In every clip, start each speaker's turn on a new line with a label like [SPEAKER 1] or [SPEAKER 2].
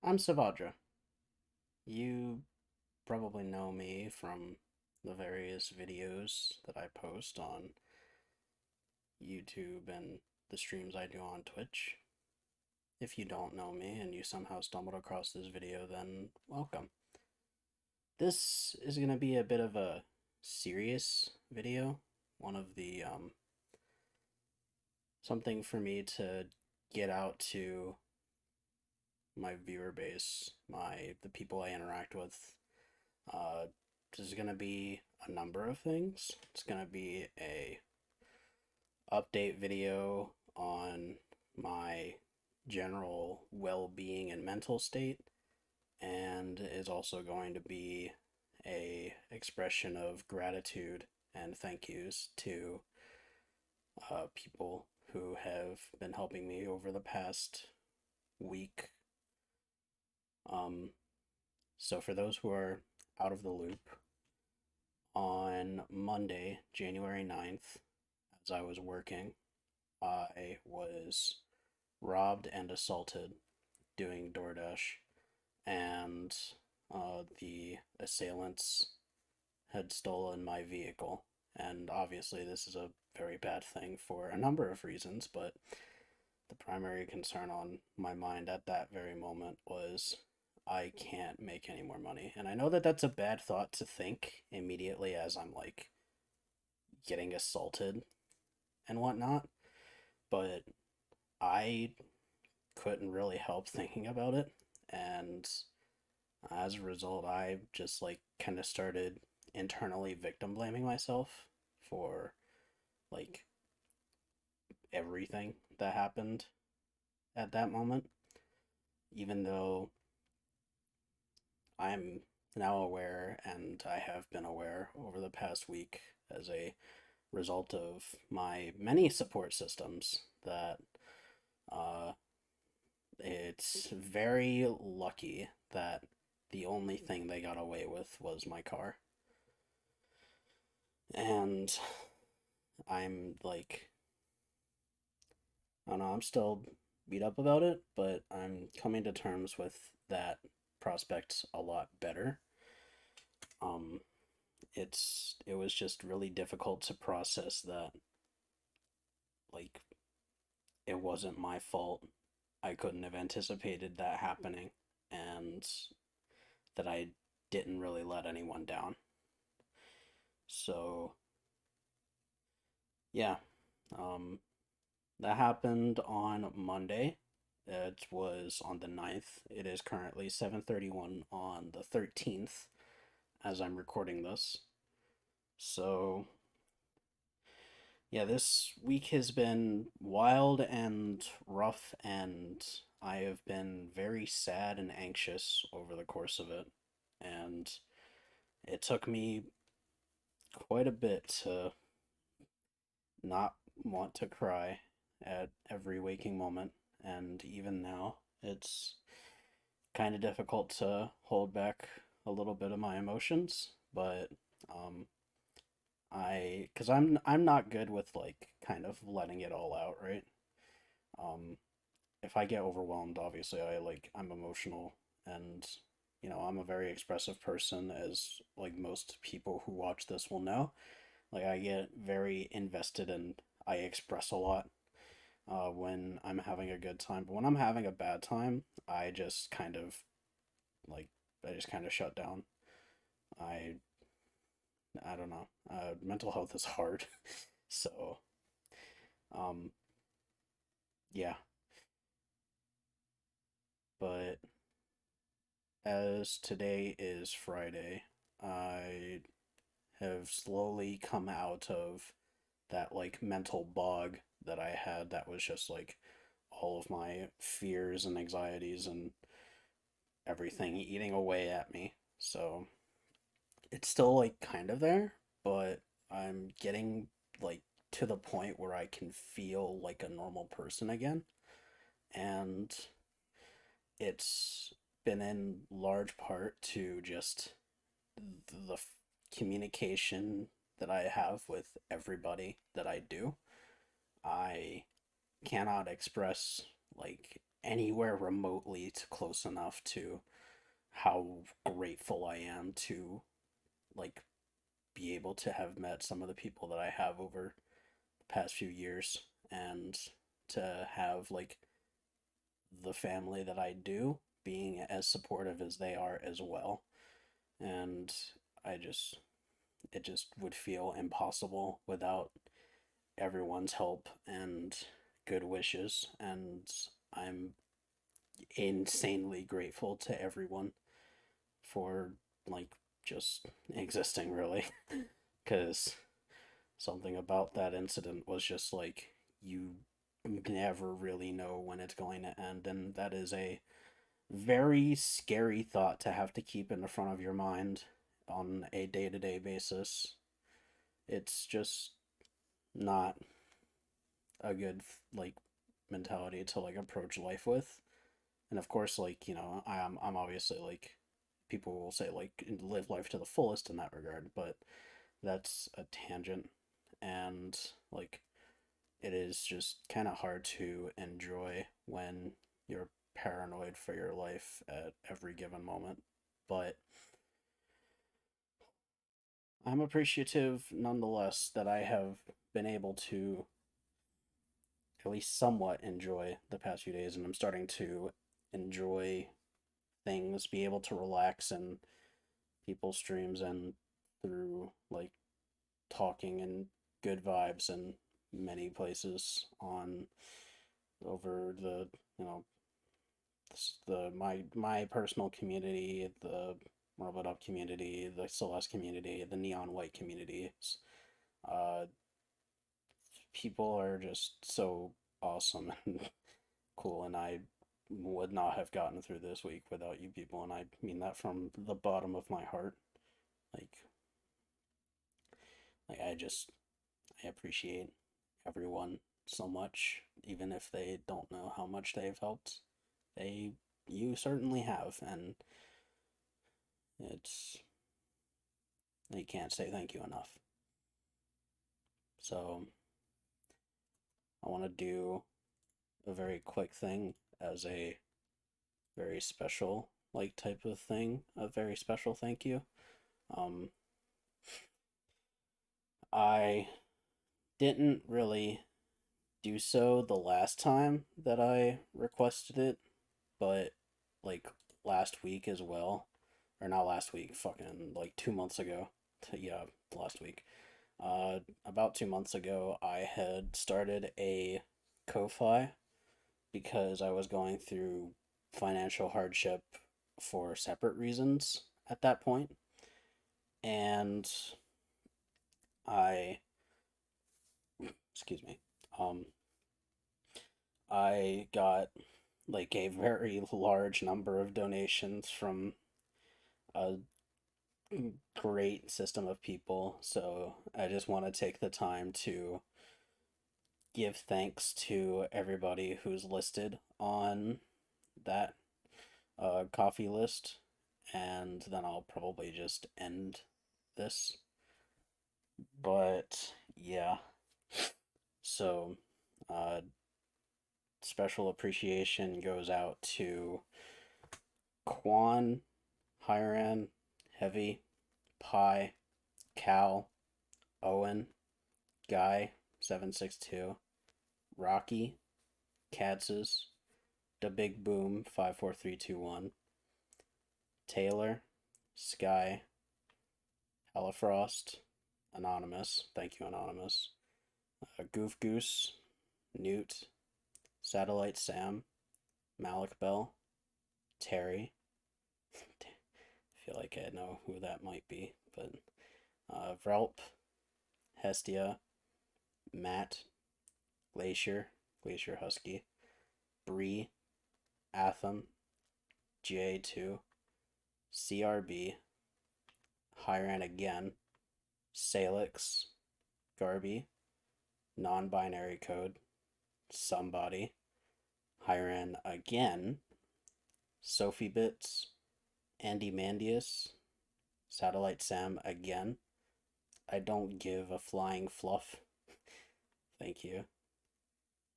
[SPEAKER 1] I'm Savadra. You probably know me from the various videos that I post on YouTube and the streams I do on Twitch. If you don't know me and you somehow stumbled across this video, then welcome. This is going to be a bit of a serious video, one of the something for me to get out to my viewer base, the people I interact with. This is gonna be a number of things. It's gonna be a update video on my general well-being and mental state, and is also going to be a expression of gratitude and thank yous to people who have been helping me over the past week. Um, so for those who are out of the loop, on Monday, January 9th, as I was working, I was robbed and assaulted doing DoorDash, and the assailants had stolen my vehicle. And obviously, this is a very bad thing for a number of reasons, but the primary concern on my mind at that very moment was I can't make any more money. And I know that that's a bad thought to think immediately as I'm like getting assaulted and whatnot, but I couldn't really help thinking about it. And as a result, I just like kind of started internally victim blaming myself for like everything that happened at that moment, even though I'm now aware and I have been aware over the past week as a result of my many support systems that uh, it's very lucky that the only thing they got away with was my car. And I'm like, I don't know, I'm still beat up about it, but I'm coming to terms with that prospect a lot better. Um, it was just really difficult to process that like it wasn't my fault. I couldn't have anticipated that happening, and that I didn't really let anyone down. So, yeah, um, that happened on Monday. It was on the 9th. It is currently 7:31 on the 13th as I'm recording this. So, yeah, this week has been wild and rough, and I have been very sad and anxious over the course of it. And it took me quite a bit to not want to cry at every waking moment. And even now, it's kind of difficult to hold back a little bit of my emotions, but um, cause I'm not good with like kind of letting it all out, right? Um, if I get overwhelmed, obviously I'm emotional, and I'm a very expressive person, as like most people who watch this will know. Like I get very invested and I express a lot when I'm having a good time. But when I'm having a bad time, I just kind of like I just kind of shut down. I I don't know. Mental health is hard, so um yeah. But as today is Friday, I have slowly come out of that like mental bog that I had that was just like all of my fears and anxieties and everything eating away at me. So it's still like kind of there, but I'm getting like to the point where I can feel like a normal person again. And it's been in large part to just the communication that I have with everybody that I do. I cannot express like anywhere remotely to close enough to how grateful I am to like be able to have met some of the people that I have over the past few years and to have like the family that I do being as supportive as they are as well. And I just it just would feel impossible without everyone's help and good wishes, and I'm insanely grateful to everyone for like just existing really because something about that incident was just like you never really know when it's going to end, and that is a very scary thought to have to keep in the front of your mind on a day-to-day basis. It's just not a good like mentality to like approach life with. And of course, like, I'm obviously like people will say like live life to the fullest in that regard, but that's a tangent. And like it is just kind of hard to enjoy when you're paranoid for your life at every given moment. But I'm appreciative nonetheless that I have been able to at least somewhat enjoy the past few days, and I'm starting to enjoy things, be able to relax in people's streams and through like talking and good vibes in many places on over the you know the my personal community, the Marbled Up community, the Celeste community, the Neon White communities. Uh, People are just so awesome and cool, and I would not have gotten through this week without you people, and I mean that from the bottom of my heart. Like, I appreciate everyone so much, even if they don't know how much they've helped. They, you certainly have, and it's, you can't say thank you enough. So, I want to do a very quick thing as a very special, like, type of thing, a very special thank you. Um, I didn't really do so the last time that I requested it, but like last week as well, or not last week, fucking like 2 months ago. Yeah, last week. About 2 months ago, I had started a Ko-fi because I was going through financial hardship for separate reasons at that point, and I, excuse me, um, I got like a very large number of donations from a great system of people. So I just want to take the time to give thanks to everybody who's listed on that coffee list. And then I'll probably just end this. But yeah, so uh, special appreciation goes out to Quan, Hiran, Heavy, Pi, Cal, Owen, Guy 762, Rocky, Katz's, The Big Boom 54321, Taylor, Sky, Hellafrost, Anonymous, thank you Anonymous, Goof Goose, Newt, Satellite Sam, Malik Bell, Terry. I feel like I know who that might be, but Vrelp, Hestia, Matt, Glacier Husky, Bree, Atham, GA2, CRB, Hyran again, Salix, Garby, Non Binary Code, Somebody, Hyran again, Sophie Bits, Andy Mandius, Satellite Sam again. I don't give a flying fluff. Thank you.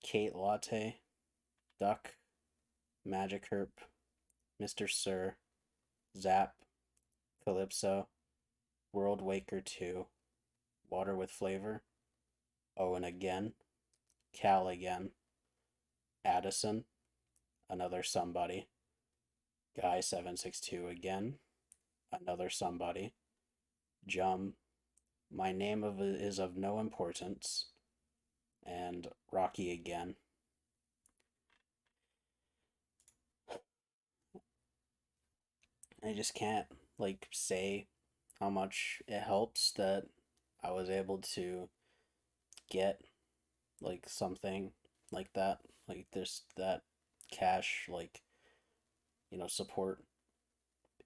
[SPEAKER 1] Kate Latte, Duck, Magikarp, Mr. Sir, Zap, Calypso, World Waker 2, Water with Flavor, Owen again, Cal again, Addison, another somebody, Guy762 again, another somebody, Jum, My Name is of No Importance, and Rocky again. I just can't say how much it helps that I was able to get something like that. Like there's that cash support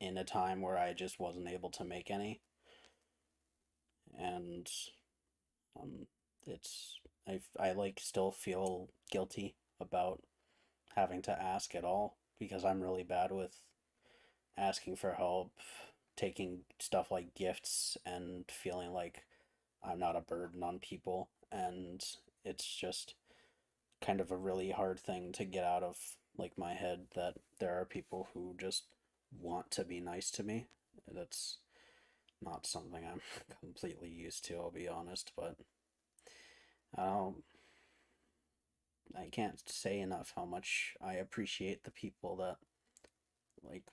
[SPEAKER 1] in a time where I just wasn't able to make any. And um it's I still feel guilty about having to ask at all because I'm really bad with asking for help, taking stuff like gifts and feeling like I'm not a burden on people. And it's just kind of a really hard thing to get out of my head that there are people who just want to be nice to me. That's not something I'm completely used to, I'll be honest, but um, I can't say enough how much I appreciate the people that like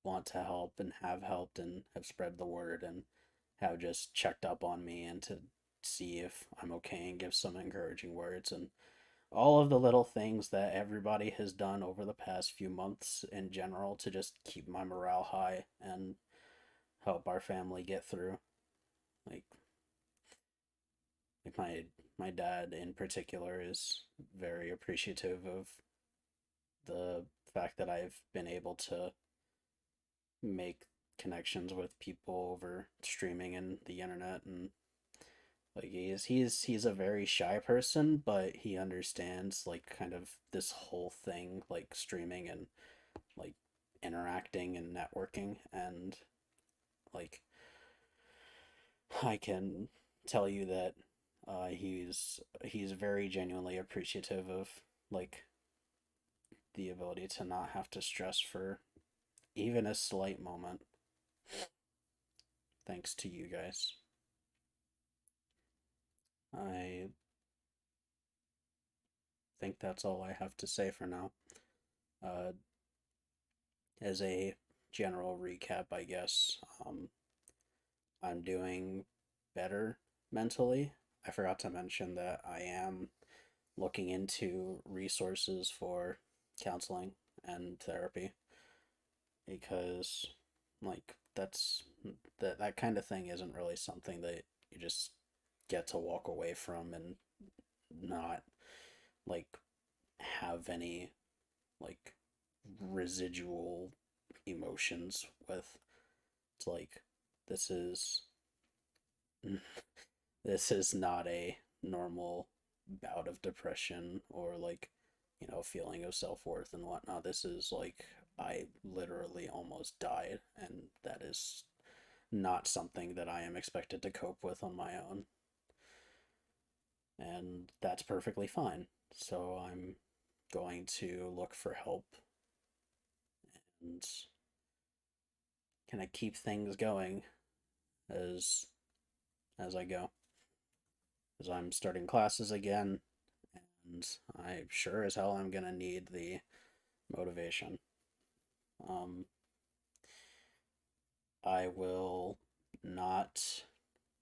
[SPEAKER 1] want to help and have helped and have spread the word and have just checked up on me and to see if I'm okay and give some encouraging words and all of the little things that everybody has done over the past few months in general to just keep my morale high and help our family get through. Like, like my dad in particular is very appreciative of the fact that I've been able to make connections with people over streaming and the internet and he's a very shy person, but he understands kind of this whole thing streaming and like interacting and networking and like I can tell you that he's very genuinely appreciative of like the ability to not have to stress for even a slight moment thanks to you guys. I think that's all I have to say for now. Uh, as a general recap, I guess I'm doing better mentally. I forgot to mention that I am looking into resources for counseling and therapy because that kind of thing isn't really something that you just get to walk away from and not like have any like residual emotions with. It's like this is this is not a normal bout of depression or feeling of self-worth and whatnot. This is I literally almost died, and that is not something that I am expected to cope with on my own, and that's perfectly fine. So I'm going to look for help and kind of keep things going as I go. As I'm starting classes again, and I sure as hell I'm gonna need the motivation. Um, I will not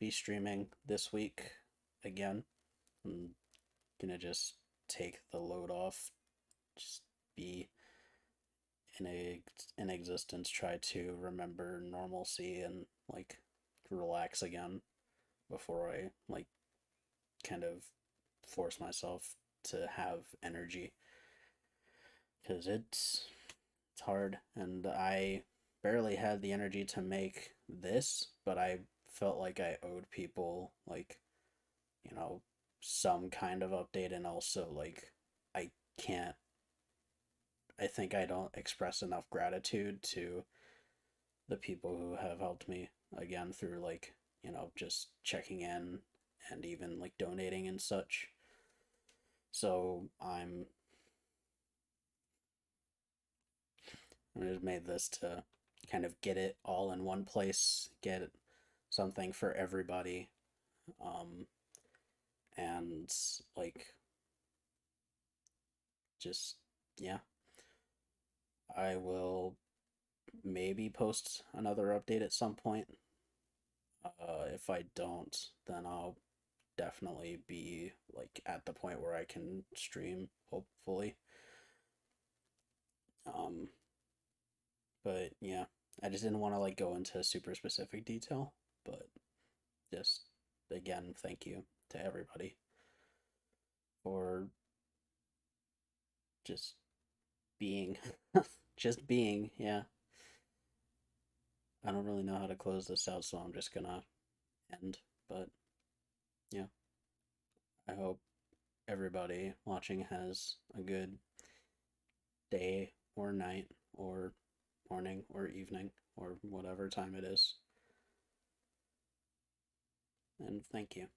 [SPEAKER 1] be streaming this week again. I'm gonna just take the load off, just be in existence, try to remember normalcy and relax again before I kind of force myself to have energy because it's hard and I barely had the energy to make this, but I felt like I owed people you know some kind of update and also I can't I think I don't express enough gratitude to the people who have helped me again through just checking in and even donating and such. So I just made this to kind of get it all in one place, get something for everybody, um, and like just yeah. I will maybe post another update at some point. If I don't, then I'll definitely be like at the point where I can stream, hopefully. Um, but yeah, I just didn't want to like go into super specific detail, but just again, thank you to everybody for just being, just being. Yeah, I don't really know how to close this out, so I'm just gonna end. But yeah, I hope everybody watching has a good day or night or morning or evening or whatever time it is. And thank you.